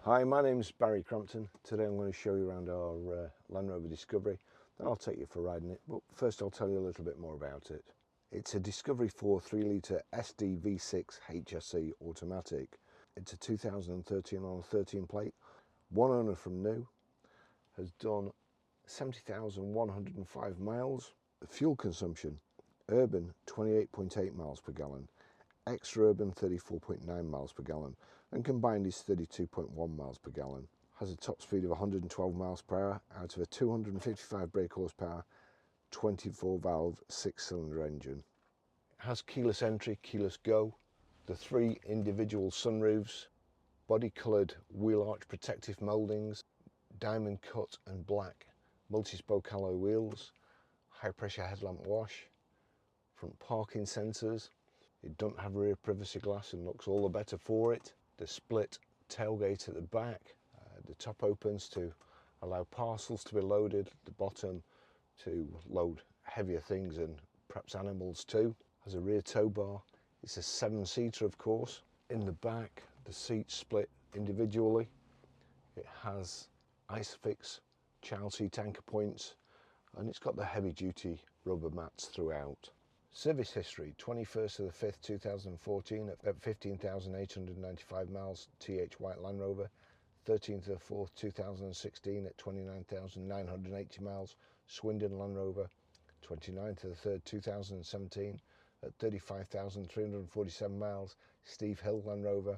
Hi, my name's Barry Crampton. Today I'm going to show you around our Land Rover Discovery. Then I'll take you for riding it, but first I'll tell you a little bit more about it. It's a Discovery 4 3-litre SD V6 HSE automatic. It's a 2013 on a 13 plate, one owner from new, has done 70,105 miles. The fuel consumption, urban 28.8 miles per gallon, extra-urban 34.9 miles per gallon, and combined is 32.1 miles per gallon. Has a top speed of 112 miles per hour out of a 255 brake horsepower, 24 valve 6-cylinder engine. It has keyless entry, keyless go, the 3 individual sunroofs, body coloured wheel arch protective mouldings, diamond cut and black multi-spoke alloy wheels, high pressure headlamp wash, front parking sensors. It doesn't have rear privacy glass and looks all the better for it. The split tailgate at the back, the top opens to allow parcels to be loaded, the bottom to load heavier things and perhaps animals too. Has a rear tow bar. It's a 7-seater, of course. In the back, the seats split individually. It has Isofix child seat anchor points, and it's got the heavy duty rubber mats throughout. Service history, 21st of the 5th 2014 at 15,895 miles TH White Land Rover, 13th of the 4th 2016 at 29,980 miles Swindon Land Rover, 29th of the 3rd 2017 at 35,347 miles Steve Hill Land Rover,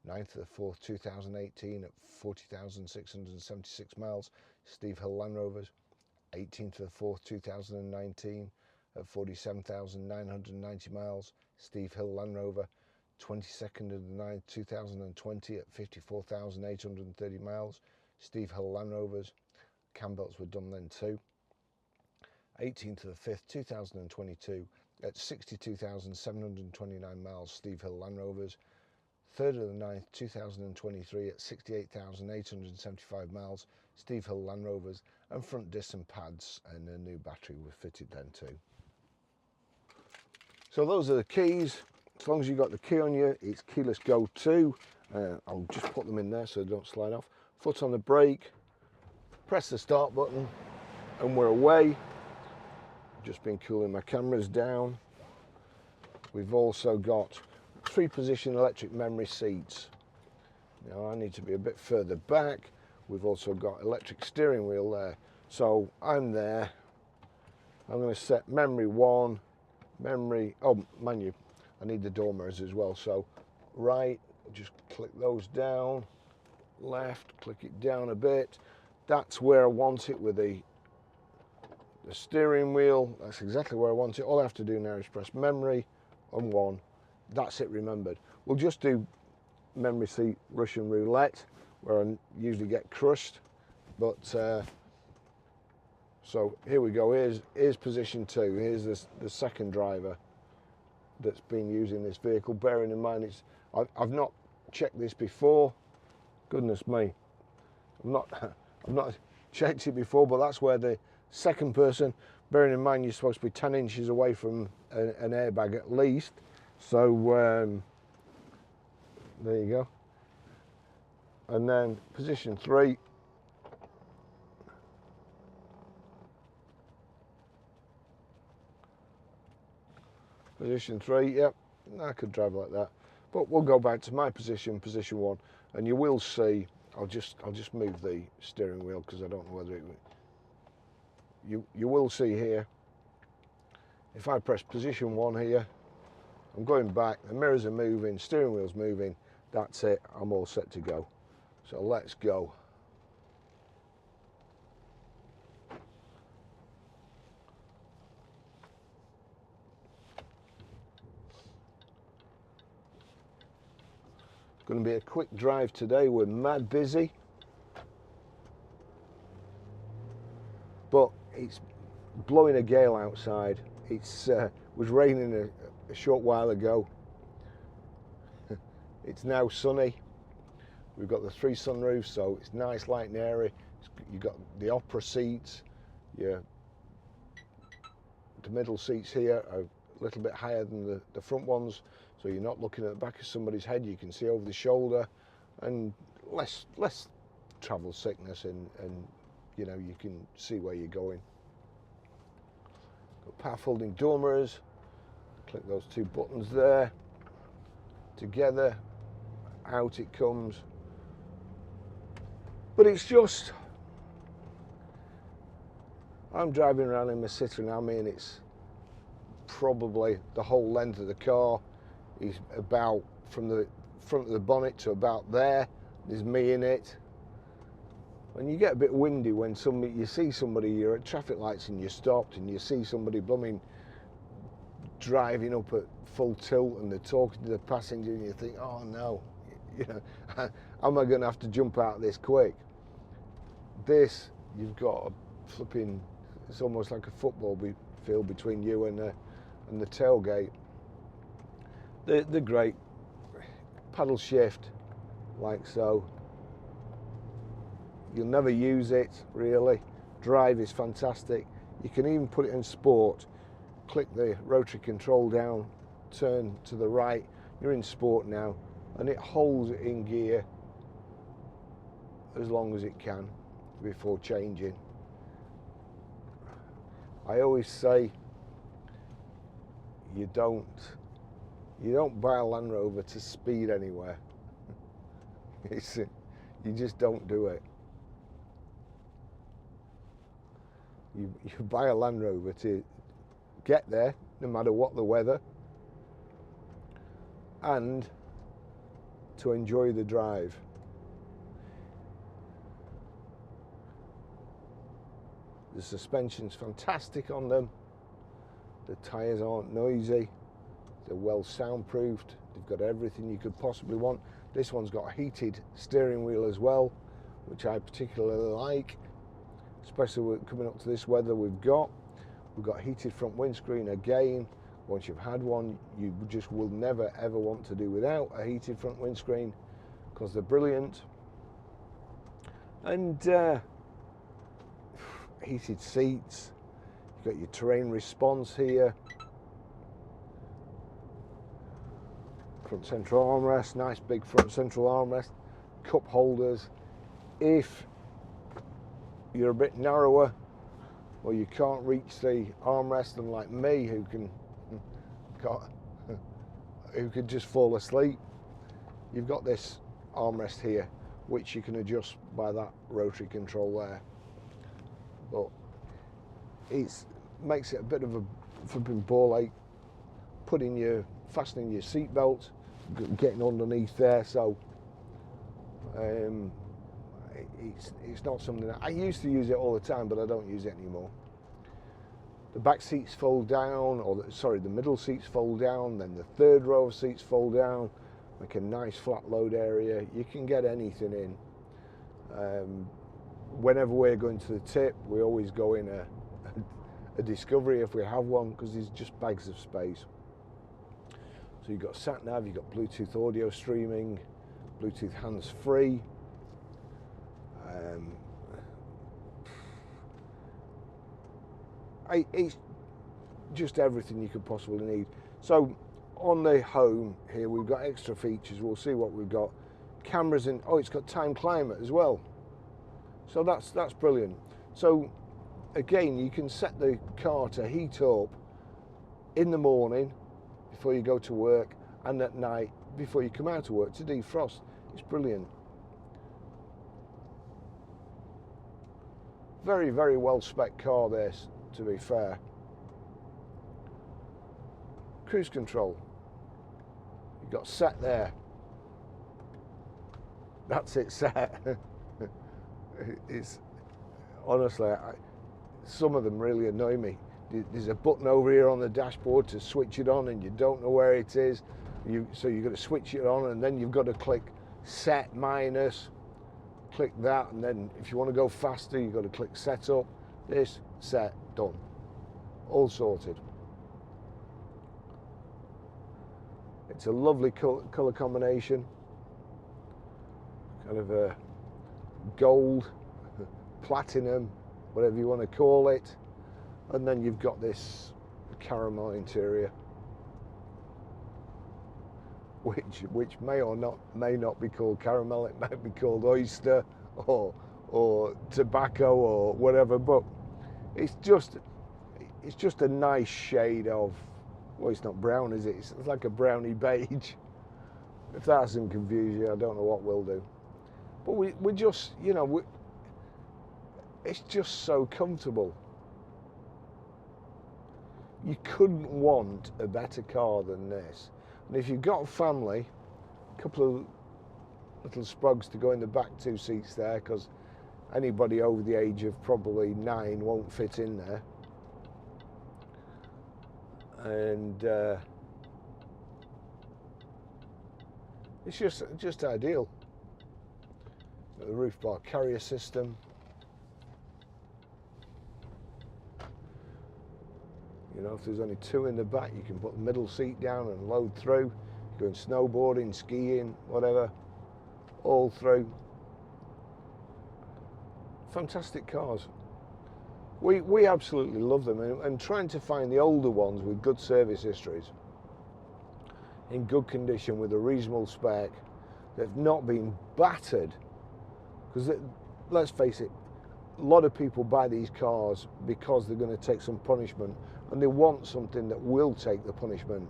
9th of the 4th 2018 at 40,676 miles Steve Hill Land Rovers, 18th of the 4th 2019 at 47,990 miles Steve Hill Land Rover, 22nd of the 9th 2020 at 54,830 miles Steve Hill Land Rovers. Cam belts were done then too. 18th of the 5th 2022 at 62,729 miles Steve Hill Land Rovers. 3rd of the 9th 2023 at 68,875 miles Steve Hill Land Rovers, and front disc and pads and a new battery were fitted then too. So those are the keys. As long as you've got the key on you, it's keyless go too. I'll just put them in there so they don't slide off. Foot on the brake, press the start button, and we're away. Just been cooling my cameras down. We've also got 3-position electric memory seats. Now I need to be a bit further back. We've also got electric steering wheel there. So I'm there. I'm going to set memory 1, memory, oh mind you, I need the door mirrors as well. So right, just click those down, left, click it down a bit. That's where I want it with the steering wheel. That's exactly where I want it. All I have to do now is press memory and 1. That's it remembered. We'll just do memory seat Russian roulette, where I usually get crushed. But so here we go. Here's position 2. Here's the second driver that's been using this vehicle. Bearing in mind, I've not checked this before. Goodness me, I've not checked it before. But that's where the second person. Bearing in mind, you're supposed to be 10 inches away from an airbag at least. So there you go. And then position 3. Position 3, yep, I could drive like that. But we'll go back to my position 1, and you will see. I'll just move the steering wheel because I don't know whether it. You will see here. If I press position 1 here, I'm going back. The mirrors are moving, steering wheel's moving. That's it. I'm all set to go. So let's go. Going to be a quick drive today. We're mad busy, but it's blowing a gale outside. It's was raining a short while ago. It's now sunny. We've got the 3 sunroofs, so it's nice, light and airy. You've got the opera seats. The middle seats here are a little bit higher than the front ones, so you're not looking at the back of somebody's head. You can see over the shoulder, and less travel sickness, and you know, you can see where you're going. Got power folding door mirrors. Click those two buttons there. Together, out it comes. But it's just, I'm driving around in my Citroen, I mean, it's probably the whole length of the car is about from the front of the bonnet to about there. There's me in it. When you get a bit windy, when you see somebody, you're at traffic lights and you're stopped, and you see somebody blooming driving up at full tilt, and they're talking to the passenger, and you think, oh no, you know, am I going to have to jump out this quick? This, you've got a flipping, it's almost like a football field between you and the tailgate. They're great. Paddle shift, like so. You'll never use it, really. Drive is fantastic. You can even put it in sport. Click the rotary control down, turn to the right. You're in sport now, and it holds it in gear as long as it can before changing. I always say you don't buy a Land Rover to speed anywhere. You just don't do it. You buy a Land Rover to get there, no matter what the weather, and to enjoy the drive. The suspension's fantastic on them. The tyres aren't noisy. They're well soundproofed. They've got everything you could possibly want. This one's got a heated steering wheel as well, which I particularly like, especially coming up to this weather we've got. We've got heated front windscreen again. Once you've had one, you just will never ever want to do without a heated front windscreen, because they're brilliant. And heated seats. You've got your terrain response here. Front central armrest, nice big front central armrest. Cup holders. If you're a bit narrower, or you can't reach the armrest, unlike me, who could just fall asleep, you've got this armrest here, which you can adjust by that rotary control there. But it makes it a bit of a flipping ball ache fastening your seat belt, getting underneath there. So it's not something that I used to use it all the time, but I don't use it anymore. The back seats fold down, the middle seats fold down, then the third row of seats fold down, make a nice flat load area. You can get anything in. Whenever we're going to the tip, we always go in a Discovery if we have one, because there's just bags of space. So you've got sat nav, you've got Bluetooth audio streaming, Bluetooth hands-free. It's just everything you could possibly need. So on the home here, we've got extra features. We'll see what we've got. Cameras in. Oh, it's got time climate as well. So that's brilliant. So again, you can set the car to heat up in the morning before you go to work, and at night before you come out of work to defrost. It's brilliant. Very, very well spec car this, to be fair. Cruise control. You've got set there. That's it, set. It's honestly, some of them really annoy me. There's a button over here on the dashboard to switch it on, and you don't know where it is. So you've got to switch it on, and then you've got to click set minus. Click that, and then if you want to go faster, you've got to click set up. This, set, done. All sorted. It's a lovely colour combination. Kind of a gold, platinum, whatever you want to call it. And then you've got this caramel interior. which may not be called caramel. It might be called oyster or tobacco or whatever. But it's just a nice shade of, well, it's not brown, is it? It's like a browny beige. If that doesn't confuse you, I don't know what will do. But we just, you know, it's just so comfortable. You couldn't want a better car than this. And if you've got a family, a couple of little sprugs to go in the back 2 seats there, because anybody over the age of probably 9 won't fit in there. And it's just ideal. The roof bar carrier system. You know, if there's only 2 in the back, you can put the middle seat down and load through. Going snowboarding, skiing, whatever, all through. Fantastic cars. We absolutely love them, and trying to find the older ones with good service histories, in good condition, with a reasonable spec, that have not been battered. Because let's face it, a lot of people buy these cars because they're going to take some punishment, and they want something that will take the punishment.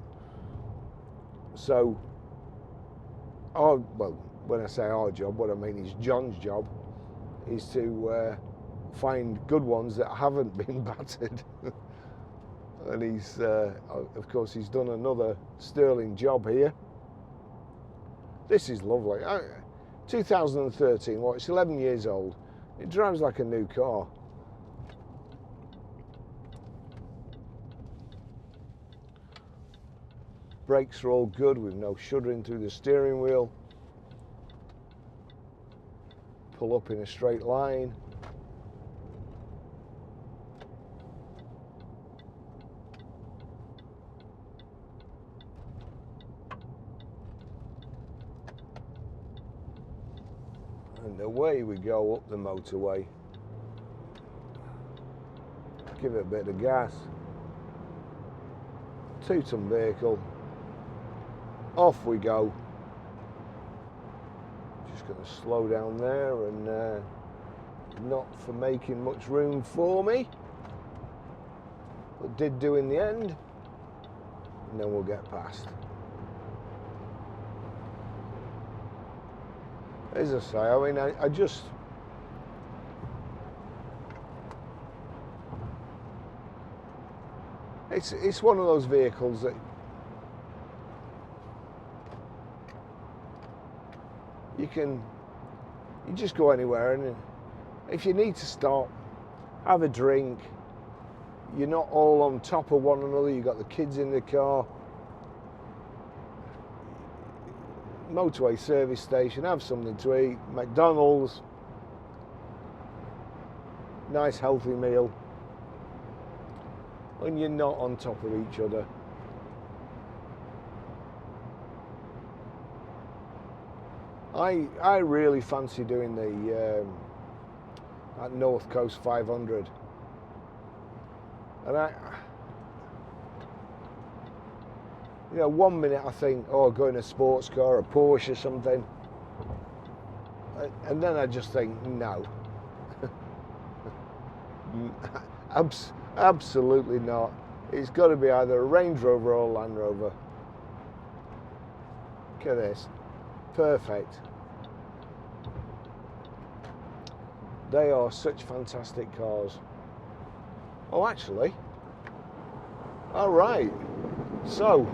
So, well, when I say our job, what I mean is John's job, is to find good ones that haven't been battered. And he's, of course, he's done another sterling job here. This is lovely. 2013, it's 11 years old. It drives like a new car. Brakes are all good with no shuddering through the steering wheel. Pull up in a straight line. And away we go up the motorway. Give it a bit of gas. 2-ton vehicle. Off we go. Just going to slow down there, and not for making much room for me, but did do in the end, and then we'll get past. As I say, I mean, I just, it's one of those vehicles that you just go anywhere, and if you need to stop, have a drink, you're not all on top of one another, you've got the kids in the car, motorway service station, have something to eat, McDonald's, nice healthy meal, and you're not on top of each other. I really fancy doing the that North Coast 500, and you know, 1 minute I think, oh, go in a sports car, a Porsche or something, and then I just think, no, absolutely not. It's got to be either a Range Rover or a Land Rover. Look at this. Perfect. They are such fantastic cars. Oh, actually, all right, so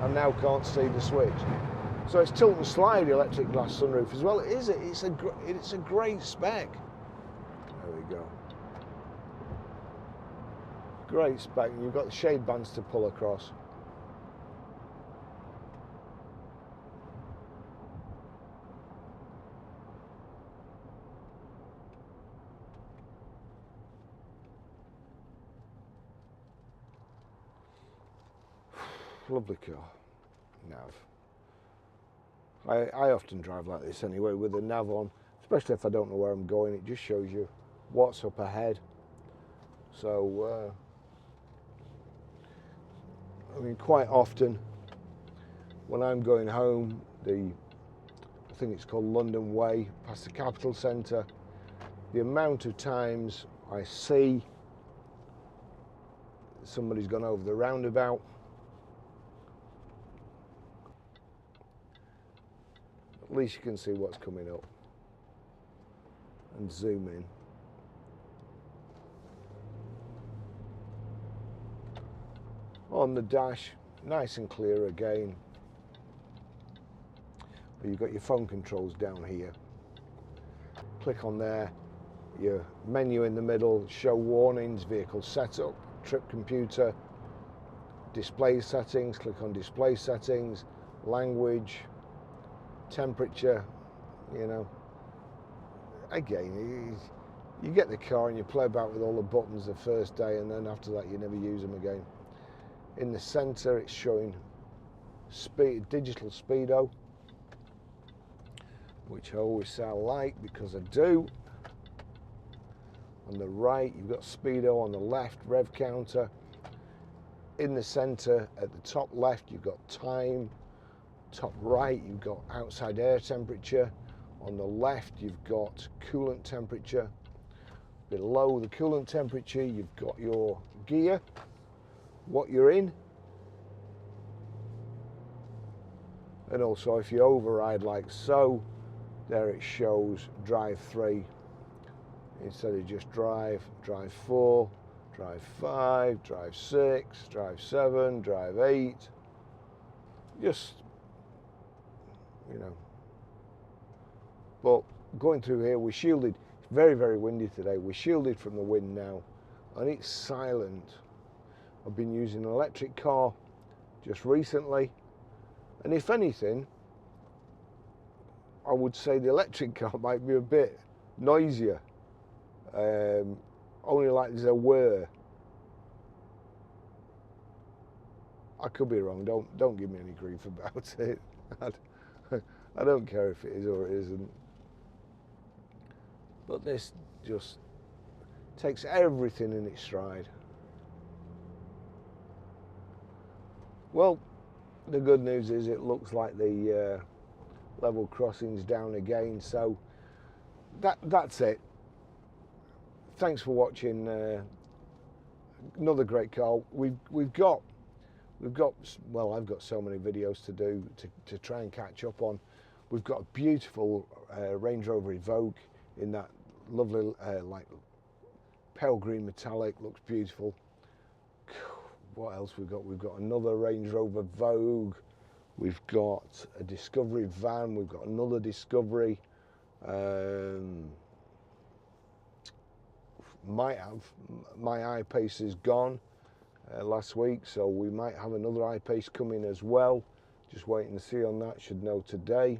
I now can't see the switch. So it's tilt and slide electric glass sunroof as well. It's a great spec. There we go. Great spec. You've got the shade bands to pull across. Lovely car. Nav. I often drive like this anyway, with the nav on, especially if I don't know where I'm going. It just shows you what's up ahead. So I mean, quite often when I'm going home, I think it's called London Way, past the Capital Centre, the amount of times I see somebody's gone over the roundabout, at least you can see what's coming up, and zoom in. On the dash, nice and clear again. But you've got your phone controls down here. Click on there, your menu in the middle, show warnings, vehicle setup, trip computer, display settings, click on display settings, language, temperature, you know. Again, you get the car and you play about with all the buttons the first day, and then after that you never use them again. In the center it's showing speed, digital speedo, which I always say I like because I do. On the right you've got speedo, on the left rev counter. In the center at the top left you've got time, top right you've got outside air temperature, on the left you've got coolant temperature, below the coolant temperature you've got your gear, what you're in, and also if you override like so, there it shows drive 3 instead of just drive 4, drive 5, drive 6, drive 7, drive 8, just, you know. But going through here, we're shielded. It's very, very windy today. We're shielded from the wind now, and it's silent. I've been using an electric car just recently, and if anything, I would say the electric car might be a bit noisier. Only like there's a whir. I could be wrong. Don't give me any grief about it. I don't care if it is or it isn't. But this just takes everything in its stride. Well, the good news is it looks like the level crossing's down again, so that's it. Thanks for watching. Another great car. We've got well, I've got so many videos to do to try and catch up on. We've got a beautiful Range Rover Evoque in that lovely like pale green metallic, looks beautiful. What else we've got? We've got another Range Rover Vogue. We've got a Discovery van. We've got another Discovery. Might have, my I-Pace is gone last week, so we might have another I-Pace coming as well. Just waiting to see on that. Should know today.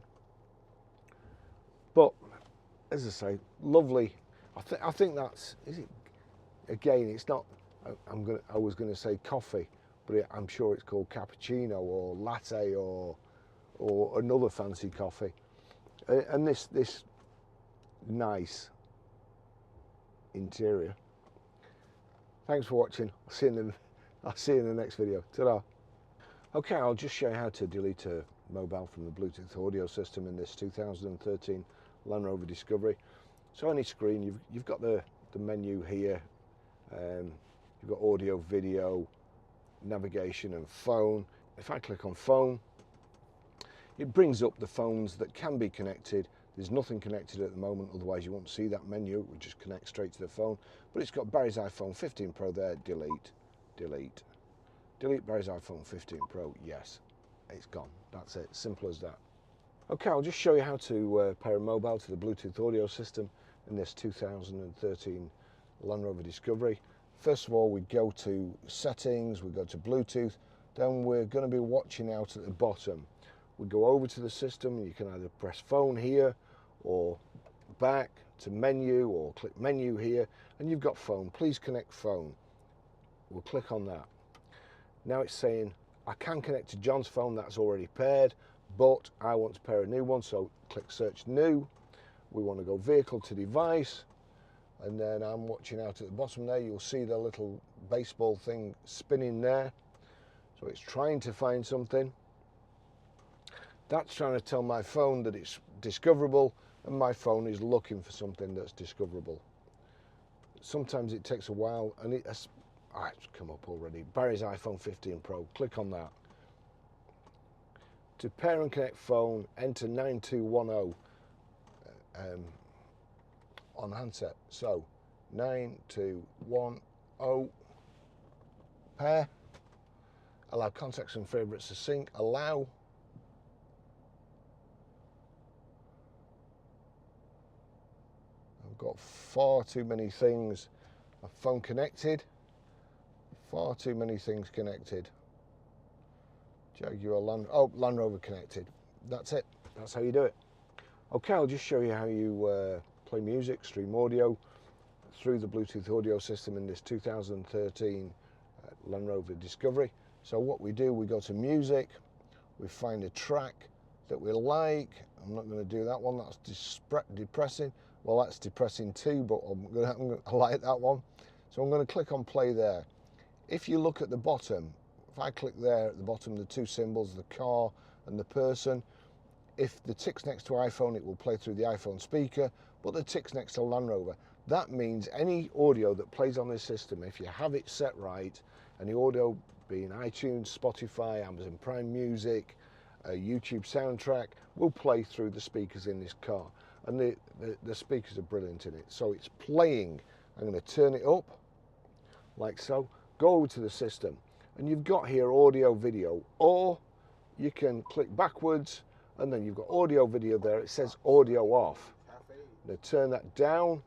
But as I say, lovely. I think that's, is it? Again, it's not. I was going to say coffee, but I'm sure it's called cappuccino or latte or another fancy coffee. And this nice interior. Thanks for watching. I'll see you in the next video. Ta-da. Okay, I'll just show you how to delete a mobile from the Bluetooth audio system in this 2013 Land Rover Discovery. So on your screen, you've got the menu here. You've got audio, video, navigation and phone. If I click on phone, it brings up the phones that can be connected. There's nothing connected at the moment, otherwise you won't see that menu. It will just connect straight to the phone. But it's got Barry's iPhone 15 Pro there. Delete, delete, delete Barry's iPhone 15 Pro. Yes, it's gone. That's it. Simple as that. Okay, I'll just show you how to pair a mobile to the Bluetooth audio system in this 2013 Land Rover Discovery. First of all, we go to settings, we go to Bluetooth, then we're going to be watching out at the bottom. We go over to the system, and you can either press phone here or back to menu or click menu here, and you've got phone. Please connect phone. We'll click on that. Now it's saying I can connect to John's phone, that's already paired, but I want to pair a new one, so click search new. We want to go vehicle to device, and then I'm watching out at the bottom there. You'll see the little baseball thing spinning there. So it's trying to find something. That's trying to tell my phone that it's discoverable, and my phone is looking for something that's discoverable. Sometimes it takes a while, and it's come up already. Barry's iPhone 15 Pro, click on that. To pair and connect phone, enter 9210 on handset. So 9210, pair, allow contacts and favourites to sync, allow. I've got far too many things. My phone connected, far too many things connected. Jaguar Land Rover connected. That's it. That's how you do it. Okay, I'll just show you how you play music, stream audio through the Bluetooth audio system in this 2013 Land Rover Discovery. So what we do, we go to music, we find a track that we like. I'm not going to do that one, that's depressing. Well, that's depressing too, but I like that one. So I'm going to click on play there. If you look at the bottom, if I click there at the bottom, the two symbols, the car and the person, if the tick's next to iPhone, it will play through the iPhone speaker, but the tick's next to Land Rover. That means any audio that plays on this system, if you have it set right, any audio being iTunes, Spotify, Amazon Prime Music, YouTube soundtrack, will play through the speakers in this car. And the speakers are brilliant in it. So it's playing. I'm going to turn it up, like so, go over to the system, and you've got here audio, video, or you can click backwards, and then you've got audio, video there. It says audio off. Now turn that down,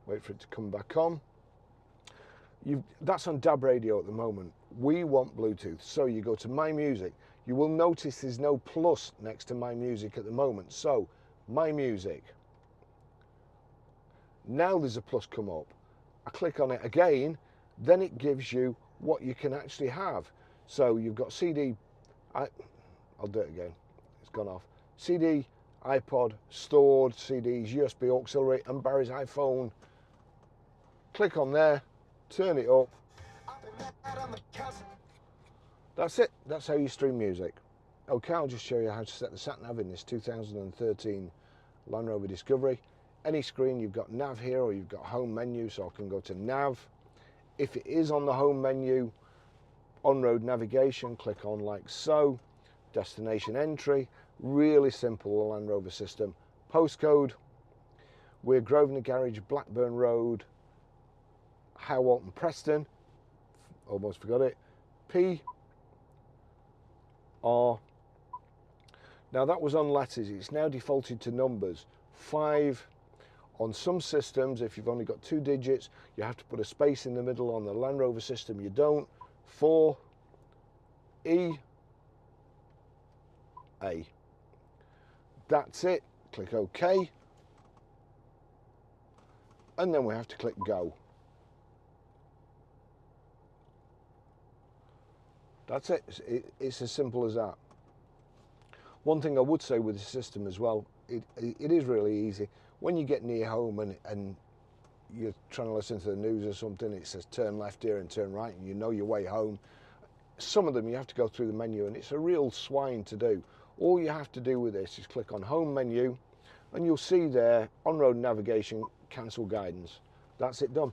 wait for it to come back on. That's on DAB radio at the moment. We want Bluetooth, so you go to My Music. You will notice there's no plus next to My Music at the moment. So My Music. Now there's a plus come up. I click on it again, then it gives you what you can actually have. So you've got CD, I'll do it again, it's gone off. CD, iPod, stored CDs, USB auxiliary, and Barry's iPhone. Click on there, turn it up. That's it, that's how you stream music. Okay, I'll just show you how to set the sat-nav in this 2013 Land Rover Discovery. Any screen, you've got nav here, or you've got home menu, so I can go to nav. If it is on the home menu, on-road navigation, click on like so. Destination entry, really simple, the Land Rover system. Postcode, we're Grosvenor Garage, Blackburn Road, Howalton, Preston, almost forgot it, P, R. Now that was on letters, it's now defaulted to numbers. 5, on some systems, if you've only got 2 digits, you have to put a space in the middle. On the Land Rover system, you don't. 4, E, A. That's it. Click OK. And then we have to click Go. That's it. It's as simple as that. One thing I would say with the system as well, it is really easy. When you get near home and you're trying to listen to the news or something, it says turn left here and turn right, and you know your way home. Some of them you have to go through the menu, and it's a real swine to do. All you have to do with this is click on home menu, and you'll see there on-road navigation, cancel guidance. That's it done.